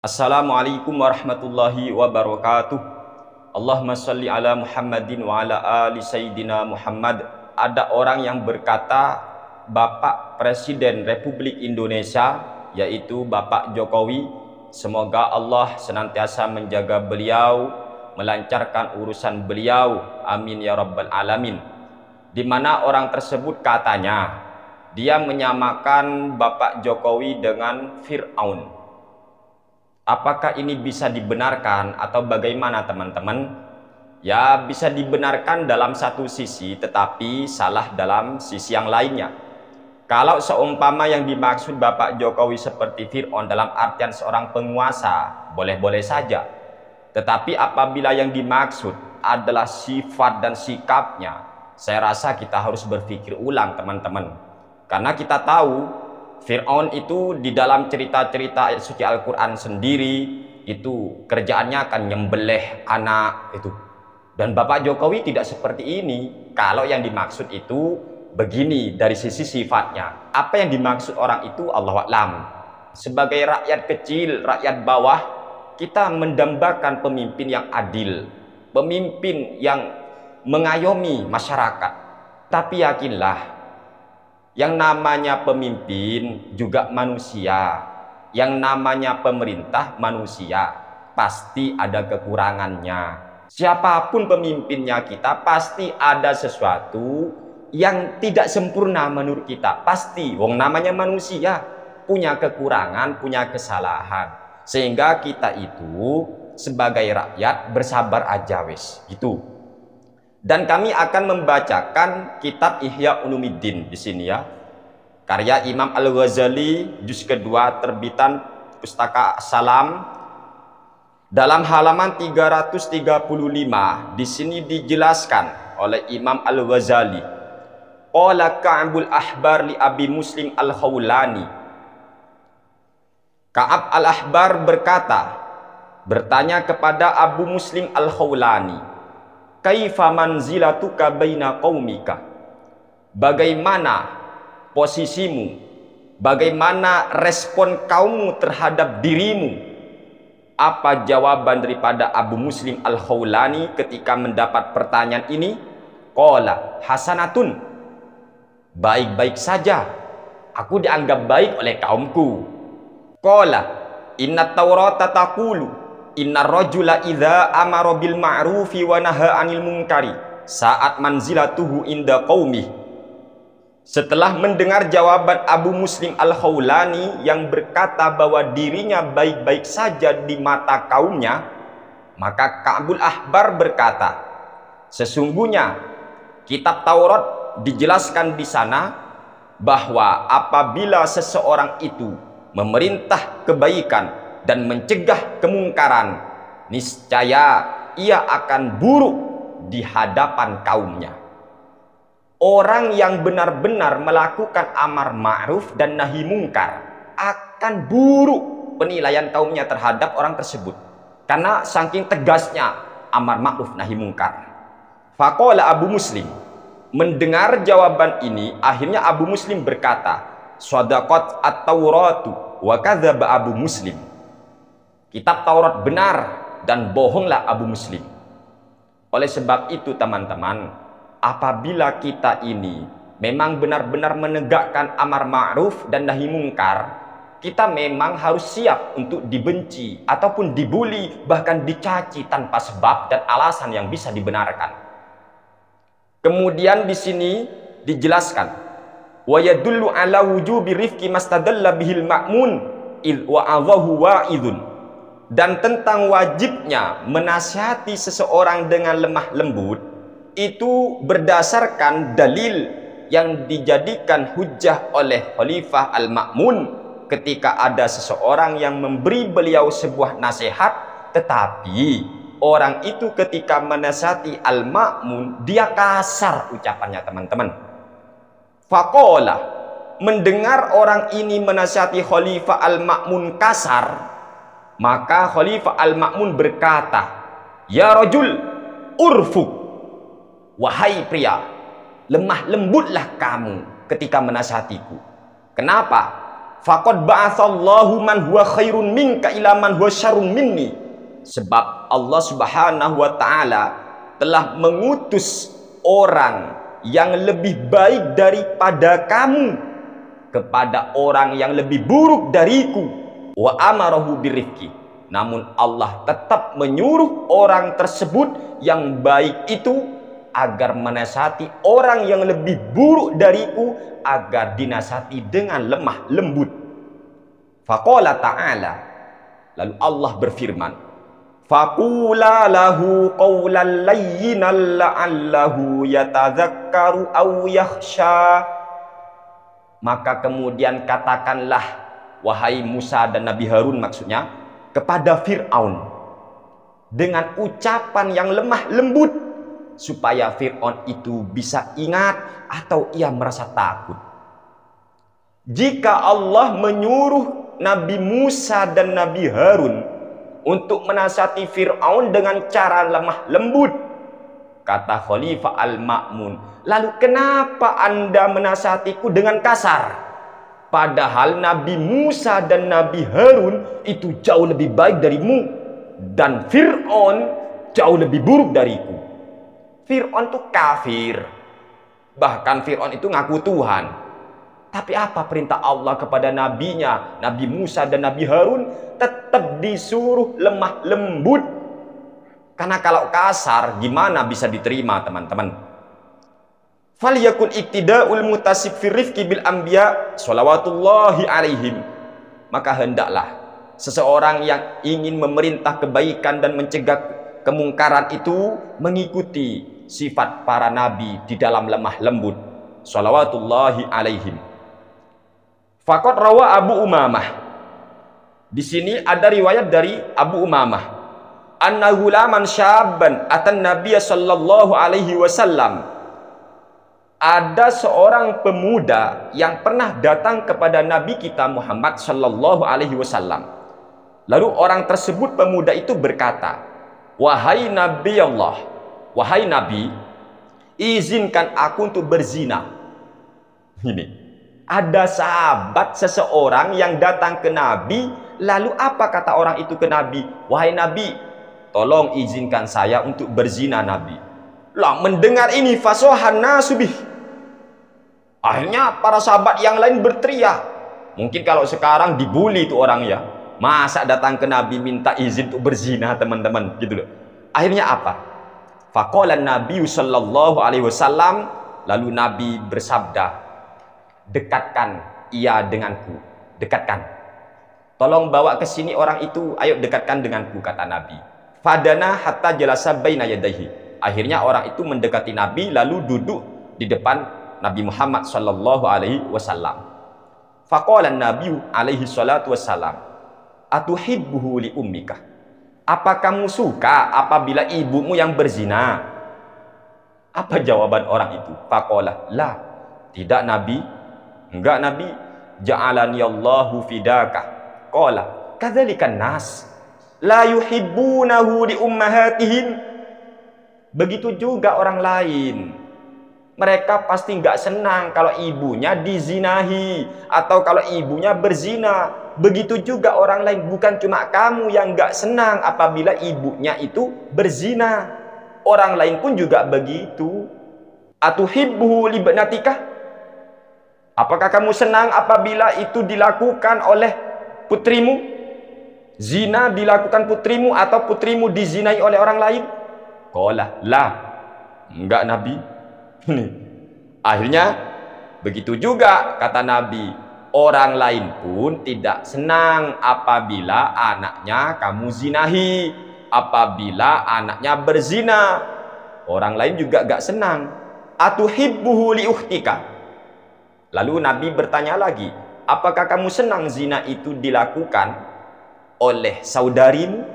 Assalamualaikum warahmatullahi wabarakatuh. Allahumma salli ala Muhammadin wa ala ali Sayyidina Muhammad. Ada orang yang berkata, Bapak Presiden Republik Indonesia, yaitu Bapak Jokowi, semoga Allah senantiasa menjaga beliau, melancarkan urusan beliau, amin ya rabbal alamin. Di mana orang tersebut katanya, dia menyamakan Bapak Jokowi dengan Fir'aun. Apakah ini bisa dibenarkan atau bagaimana teman-teman? Ya, bisa dibenarkan dalam satu sisi, tetapi salah dalam sisi yang lainnya. Kalau seumpama yang dimaksud Bapak Jokowi seperti Fir'aun dalam artian seorang penguasa, boleh-boleh saja. Tetapi apabila yang dimaksud adalah sifat dan sikapnya, saya rasa kita harus berpikir ulang teman-teman. Karena kita tahu Fir'aun itu di dalam cerita-cerita ayat suci Al-Quran sendiri itu kerjaannya akan nyembelih anak itu. Dan Bapak Jokowi tidak seperti ini. Kalau yang dimaksud itu begini dari sisi sifatnya. Apa yang dimaksud orang itu Allahu a'lam. Sebagai rakyat kecil, rakyat bawah, kita mendambakan pemimpin yang adil, pemimpin yang mengayomi masyarakat. Tapi yakinlah, yang namanya pemimpin juga manusia, yang namanya pemerintah manusia, pasti ada kekurangannya. Siapapun pemimpinnya kita, pasti ada sesuatu yang tidak sempurna menurut kita. Pasti, wong namanya manusia, punya kekurangan, punya kesalahan. Sehingga kita itu sebagai rakyat bersabar aja wis, gitu. Dan kami akan membacakan kitab Ihya Ulumuddin di sini ya. Karya Imam Al-Ghazali juz kedua terbitan Pustaka Salam dalam halaman 335. Di sini dijelaskan oleh Imam Al-Ghazali. Qala Ka'bul Ahbar li Abi Muslim Al-Khawlani. Ka'ab Al-Ahbar bertanya kepada Abu Muslim Al-Khawlani, kaifa manzilatuka baina qaumika? Bagaimana posisimu? Bagaimana respon kaummu terhadap dirimu? Apa jawaban daripada Abu Muslim Al-Khawlani ketika mendapat pertanyaan ini? Qala hasanatun. Baik-baik saja. Aku dianggap baik oleh kaumku. Qala inna Taurata taqulu inna rajula idza amara bil ma'rufi wa naha 'anil munkari saat manzilatuhu inda qaumi. Setelah mendengar jawaban Abu Muslim Al-Khawlani yang berkata bahwa dirinya baik-baik saja di mata kaumnya, maka Ka'bul Ahbar berkata, sesungguhnya kitab Taurat dijelaskan di sana bahwa apabila seseorang itu memerintah kebaikan dan mencegah kemungkaran, niscaya ia akan buruk di hadapan kaumnya. Orang yang benar-benar melakukan amar ma'ruf dan nahi mungkar akan buruk penilaian kaumnya terhadap orang tersebut, karena saking tegasnya amar ma'ruf nahi mungkar. Faqala Abu Muslim, mendengar jawaban ini, akhirnya Abu Muslim berkata, shadaqat at-Tauratu wa kadzdzaba Abu Muslim. Kitab Taurat benar dan bohonglah Abu Muslim. Oleh sebab itu teman-teman, apabila kita ini memang benar-benar menegakkan amar ma'ruf dan nahi mungkar, kita memang harus siap untuk dibenci ataupun dibuli, bahkan dicaci tanpa sebab dan alasan yang bisa dibenarkan. Kemudian di sini dijelaskan, wa yadullu ala wujubi rifqi mastadalla bihil ma'mun id wa'adhahu wa'idun. Dan tentang wajibnya menasihati seseorang dengan lemah lembut itu berdasarkan dalil yang dijadikan hujjah oleh Khalifah Al-Ma'mun ketika ada seseorang yang memberi beliau sebuah nasihat, tetapi orang itu ketika menasihati Al-Ma'mun dia kasar ucapannya teman-teman. Faqala, mendengar orang ini menasihati Khalifah Al-Ma'mun kasar, maka Khalifah Al-Ma'mun berkata, ya rajul urfuk, wahai pria, lemah lembutlah kamu ketika menasihatiku. Kenapa? Faqad ba'atsallahu man huwa khairun minka ila man huwa syarrun minni. Sebab Allah Subhanahu wa taala telah mengutus orang yang lebih baik daripada kamu kepada orang yang lebih buruk dariku. Wa amarahu birifqi. Namun Allah tetap menyuruh orang tersebut yang baik itu agar menasihati orang yang lebih buruk dariku agar dinasihati dengan lemah lembut. Faqala ta'ala, lalu Allah berfirman, faqula lahu qawlan layyinan la'allahu yatadzakkaru aw yakhsha. Maka kemudian katakanlah, wahai Musa dan Nabi Harun maksudnya, kepada Fir'aun dengan ucapan yang lemah lembut, supaya Fir'aun itu bisa ingat atau ia merasa takut. Jika Allah menyuruh Nabi Musa dan Nabi Harun untuk menasihati Fir'aun dengan cara lemah lembut, kata Khalifah Al-Ma'mun, lalu kenapa Anda menasihatiku dengan kasar? Padahal Nabi Musa dan Nabi Harun itu jauh lebih baik darimu, dan Fir'aun jauh lebih buruk dariku. Fir'aun itu kafir, bahkan Fir'aun itu ngaku Tuhan. Tapi apa perintah Allah kepada nabinya, Nabi Musa dan Nabi Harun? Tetap disuruh lemah lembut. Karena kalau kasar gimana bisa diterima, teman-teman? Falyakun iktida'ul mutasib fi rifqi bil anbiya shalawatullahi alaihim. Maka hendaklah seseorang yang ingin memerintah kebaikan dan mencegah kemungkaran itu mengikuti sifat para nabi di dalam lemah lembut, shalawatullahi alaihim. Faqad rawa Abu Umamah. Di sini ada riwayat dari Abu Umamah. Anna gulaman syabban atan Nabiy sallallahu alaihi wasallam. Ada seorang pemuda yang pernah datang kepada Nabi kita Muhammad sallallahu alaihi wasallam. Lalu orang tersebut, pemuda itu berkata, "Wahai Nabi Allah, wahai Nabi, izinkan aku untuk berzina." Ini. Ada sahabat seseorang yang datang ke Nabi, lalu apa kata orang itu ke Nabi? "Wahai Nabi, tolong izinkan saya untuk berzina, Nabi." Lah, mendengar ini fasohan nasubih. Akhirnya para sahabat yang lain berteriak. Mungkin kalau sekarang dibully itu orang ya. Masa datang ke Nabi minta izin untuk berzina, teman-teman, gitu loh. Akhirnya apa? Faqala Nabi sallallahu alaihi wasallam, lalu Nabi bersabda, "Dekatkan ia denganku, dekatkan. Tolong bawa ke sini orang itu, ayo dekatkan denganku," kata Nabi. Fadana hatta jalasa baina yadayhi. Akhirnya orang itu mendekati Nabi lalu duduk di depan Nabi Muhammad sallallahu alaihi wasallam. Faqala Nabi alaihi salatu wasallam, "Atuhibbuhu li ummika?" Apa kamu suka apabila ibumu yang berzina? Apa jawaban orang itu? Faqala, "La." Tidak, Nabi. Enggak, Nabi. "Ja'alani Allahu fidaka." Qala, "Kadzalikan nas la yuhibbunahu li ummahatihim." Begitu juga orang lain. Mereka pasti nggak senang kalau ibunya dizinahi atau kalau ibunya berzina. Begitu juga orang lain. Bukan cuma kamu yang nggak senang apabila ibunya itu berzina. Orang lain pun juga begitu. Atuhibbuhu li banatika? Apakah kamu senang apabila itu dilakukan oleh putrimu? Zina dilakukan putrimu atau putrimu dizinai oleh orang lain? Qala, "La." Enggak, Nabi. Akhirnya begitu juga kata Nabi, orang lain pun tidak senang apabila anaknya kamu zinahi, apabila anaknya berzina. Orang lain juga gak senang. Atuhibbuhu li uhtika? Lalu Nabi bertanya lagi, apakah kamu senang zina itu dilakukan oleh saudarimu?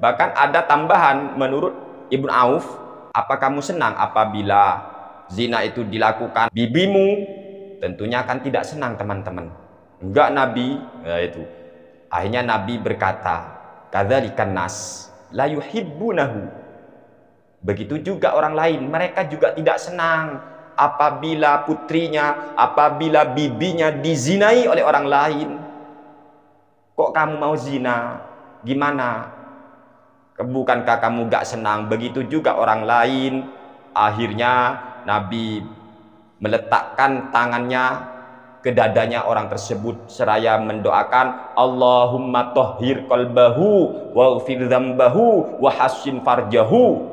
Bahkan ada tambahan menurut Ibnu Auf, apa kamu senang apabila zina itu dilakukan bibimu? Tentunya kan tidak senang, teman-teman. Enggak, Nabi. Ya, itu. Akhirnya Nabi berkata, "Kadzalikan nas la yuhibbunahu." Begitu juga orang lain, mereka juga tidak senang apabila putrinya, apabila bibinya dizinai oleh orang lain. Kok kamu mau zina? Gimana? Bukankah kamu gak senang? Begitu juga orang lain. Akhirnya Nabi meletakkan tangannya ke dadanya orang tersebut seraya mendoakan, Allahumma tahhir qalbahu waghfir dzambahu wa hassin farjahu.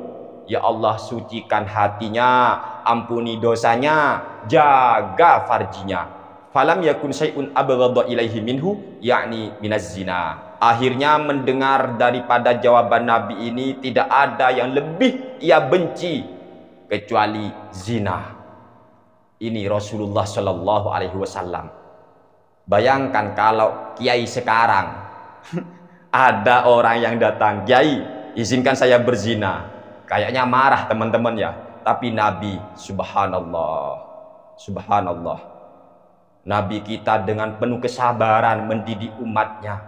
Ya Allah, sucikan hatinya, ampuni dosanya, jaga farjinya. Falam yakun syai'un abghadha ilaihi minhu, yakni minaz zina. Akhirnya mendengar daripada jawaban Nabi ini, tidak ada yang lebih ia benci kecuali zina. Ini Rasulullah Shallallahu Alaihi Wasallam. Bayangkan kalau kiai sekarang ada orang yang datang, kiai izinkan saya berzina, kayaknya marah teman-teman ya. Tapi Nabi, subhanallah, subhanallah, Nabi kita dengan penuh kesabaran mendidik umatnya.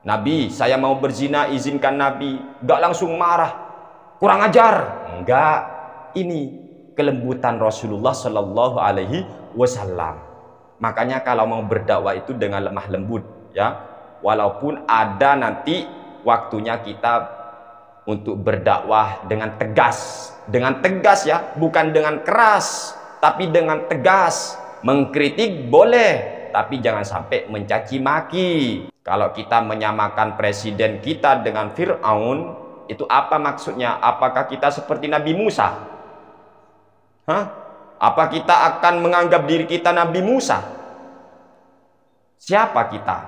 Nabi, saya mau berzina, izinkan Nabi. Gak langsung marah, kurang ajar. Enggak, ini kelembutan Rasulullah Shallallahu Alaihi Wasallam. Makanya kalau mau berdakwah itu dengan lemah lembut, ya. Walaupun ada nanti waktunya kita untuk berdakwah dengan tegas ya, bukan dengan keras, tapi dengan tegas. Mengkritik boleh, tapi jangan sampai mencaci maki. Kalau kita menyamakan presiden kita dengan Fir'aun, itu apa maksudnya? Apakah kita seperti Nabi Musa? Hah? Apa kita akan menganggap diri kita Nabi Musa? Siapa kita?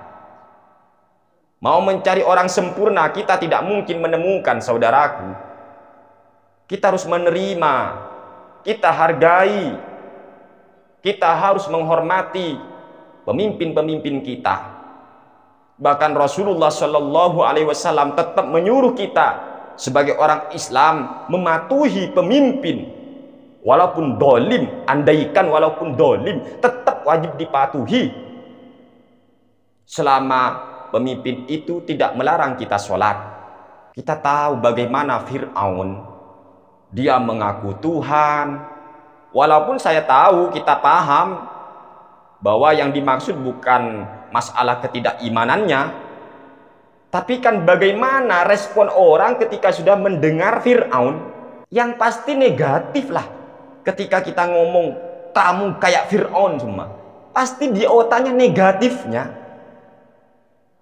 Mau mencari orang sempurna, kita tidak mungkin menemukan, saudaraku. Kita harus menerima, kita hargai, kita harus menghormati pemimpin-pemimpin kita. Bahkan Rasulullah Shallallahu Alaihi Wasallam tetap menyuruh kita sebagai orang Islam mematuhi pemimpin. Walaupun dolim, andaikan walaupun dolim, tetap wajib dipatuhi. Selama pemimpin itu tidak melarang kita sholat. Kita tahu bagaimana Fir'aun. Dia mengaku Tuhan. Walaupun saya tahu, kita paham bahwa yang dimaksud bukan masalah ketidakimanannya. Tapi kan bagaimana respon orang ketika sudah mendengar Fir'aun? Yang pasti negatif lah. Ketika kita ngomong kamu kayak Fir'aun semua, pasti di otaknya negatifnya.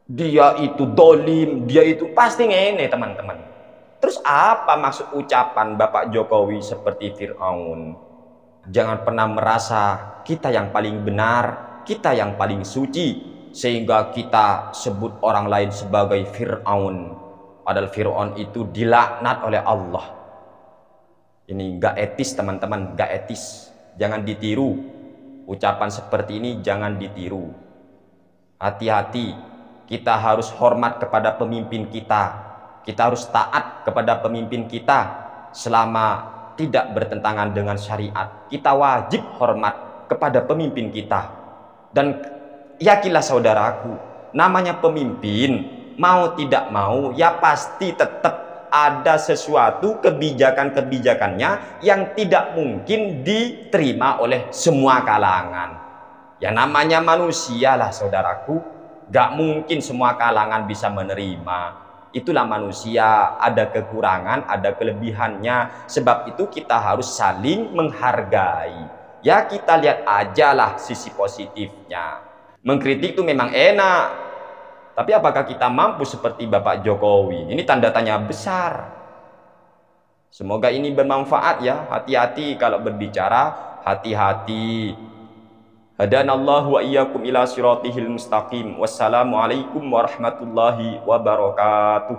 Dia itu dolim, dia itu pasti ngene teman-teman. Terus apa maksud ucapan Bapak Jokowi seperti Fir'aun? Jangan pernah merasa kita yang paling benar, kita yang paling suci, sehingga kita sebut orang lain sebagai Fir'aun. Padahal Fir'aun itu dilaknat oleh Allah. Ini gak etis teman-teman, gak etis. Jangan ditiru. Ucapan seperti ini jangan ditiru. Hati-hati, kita harus hormat kepada pemimpin kita. Kita harus taat kepada pemimpin kita selama tidak bertentangan dengan syariat. Kita wajib hormat kepada pemimpin kita. Dan yakinlah saudaraku, namanya pemimpin, mau tidak mau ya pasti tetap ada sesuatu kebijakan-kebijakannya yang tidak mungkin diterima oleh semua kalangan. Ya namanya manusia lah saudaraku, gak mungkin semua kalangan bisa menerima. Itulah manusia, ada kekurangan, ada kelebihannya. Sebab itu kita harus saling menghargai. Ya kita lihat aja lah sisi positifnya. Mengkritik itu memang enak, tapi apakah kita mampu seperti Bapak Jokowi? Ini tanda tanya besar. Semoga ini bermanfaat ya. Hati-hati kalau berbicara, hati-hati. Hadanallahu wa iyyakum ila siratihil mustaqim. Wassalamualaikum warahmatullahi wabarakatuh.